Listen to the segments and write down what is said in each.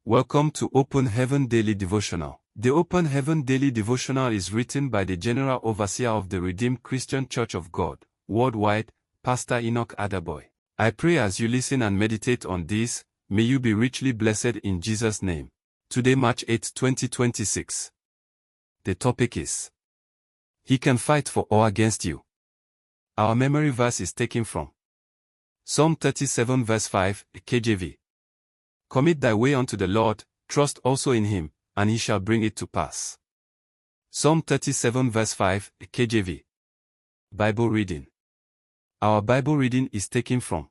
Welcome to Open Heaven Daily Devotional. The Open Heaven Daily Devotional is written by the General Overseer of the Redeemed Christian Church of God, worldwide, Pastor Enoch Adaboy. I pray as you listen and meditate on this, may you be richly blessed in Jesus' name. Today, March 8, 2026. The topic is, He can fight for or against you. Our memory verse is taken from Psalm 37 verse 5, KJV. Commit thy way unto the Lord, trust also in him, and he shall bring it to pass. Psalm 37 verse 5, KJV. Bible reading. Our Bible reading is taken from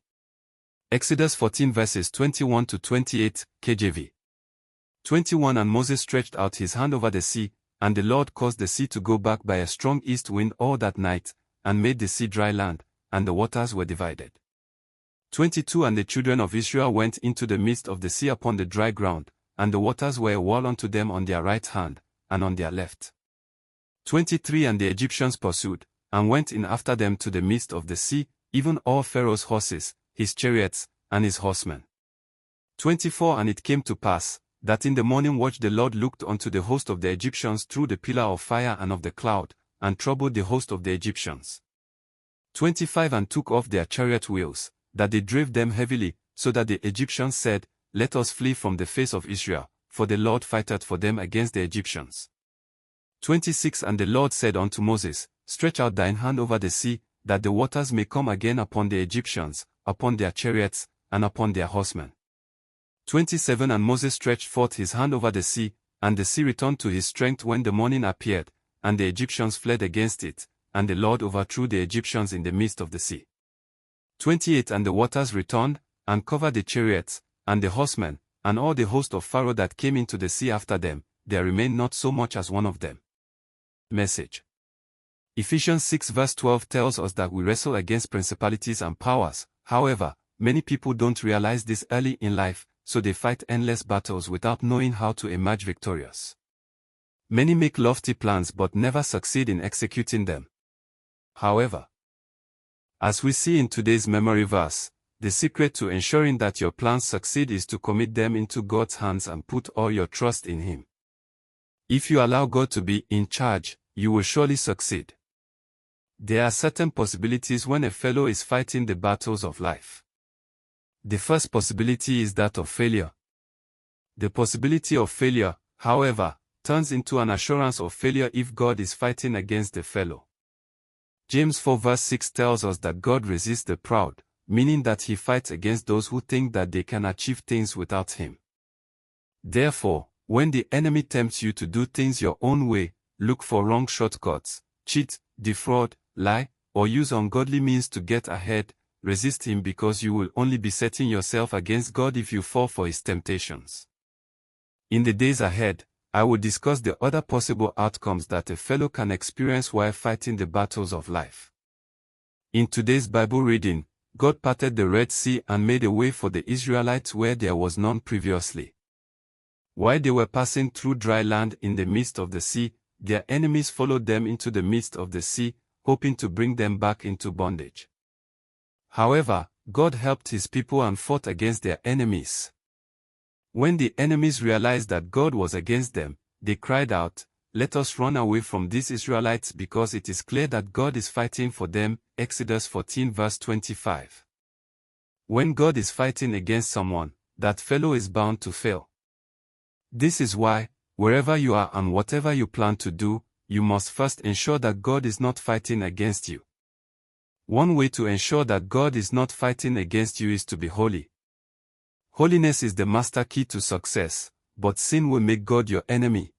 Exodus 14 verses 21 to 28, KJV. 21 And Moses stretched out his hand over the sea, and the Lord caused the sea to go back by a strong east wind all that night, and made the sea dry land, and the waters were divided. 22 And the children of Israel went into the midst of the sea upon the dry ground, and the waters were a wall unto them on their right hand, and on their left. 23 And the Egyptians pursued, and went in after them to the midst of the sea, even all Pharaoh's horses, his chariots, and his horsemen. 24 And it came to pass, that in the morning watch the Lord looked unto the host of the Egyptians through the pillar of fire and of the cloud, and troubled the host of the Egyptians. 25 And took off their chariot wheels, that they drave them heavily, so that the Egyptians said, Let us flee from the face of Israel, for the Lord fighteth for them against the Egyptians. 26 And the Lord said unto Moses, Stretch out thine hand over the sea, that the waters may come again upon the Egyptians, upon their chariots, and upon their horsemen. 27 And Moses stretched forth his hand over the sea, and the sea returned to his strength when the morning appeared, and the Egyptians fled against it, and the Lord overthrew the Egyptians in the midst of the sea. 28 And the waters returned, and covered the chariots, and the horsemen, and all the host of Pharaoh that came into the sea after them, there remained not so much as one of them. Message. Ephesians 6 verse 12 tells us that we wrestle against principalities and powers. However, many people don't realize this early in life, so they fight endless battles without knowing how to emerge victorious. Many make lofty plans but never succeed in executing them. However, as we see in today's memory verse, the secret to ensuring that your plans succeed is to commit them into God's hands and put all your trust in Him. If you allow God to be in charge, you will surely succeed. There are certain possibilities when a fellow is fighting the battles of life. The first possibility is that of failure. The possibility of failure, however, turns into an assurance of failure if God is fighting against the fellow. James 4 verse 6 tells us that God resists the proud, meaning that He fights against those who think that they can achieve things without Him. Therefore, when the enemy tempts you to do things your own way, look for wrong shortcuts, cheat, defraud, lie, or use ungodly means to get ahead, resist him because you will only be setting yourself against God if you fall for his temptations. In the days ahead, I will discuss the other possible outcomes that a fellow can experience while fighting the battles of life. In today's Bible reading, God parted the Red Sea and made a way for the Israelites where there was none previously. While they were passing through dry land in the midst of the sea, their enemies followed them into the midst of the sea, hoping to bring them back into bondage. However, God helped His people and fought against their enemies. When the enemies realized that God was against them, they cried out, Let us run away from these Israelites because it is clear that God is fighting for them. Exodus 14 verse 25. When God is fighting against someone, that fellow is bound to fail. This is why, wherever you are and whatever you plan to do, you must first ensure that God is not fighting against you. One way to ensure that God is not fighting against you is to be holy. Holiness is the master key to success, but sin will make God your enemy.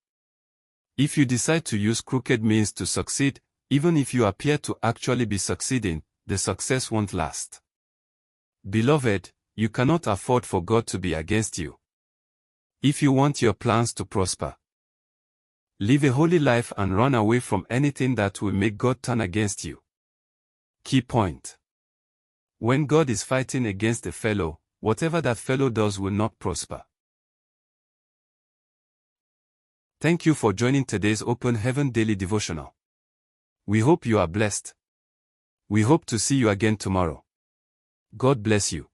If you decide to use crooked means to succeed, even if you appear to actually be succeeding, the success won't last. Beloved, you cannot afford for God to be against you. If you want your plans to prosper, live a holy life and run away from anything that will make God turn against you. Key point. When God is fighting against a fellow, whatever that fellow does will not prosper. Thank you for joining today's Open Heaven Daily Devotional. We hope you are blessed. We hope to see you again tomorrow. God bless you.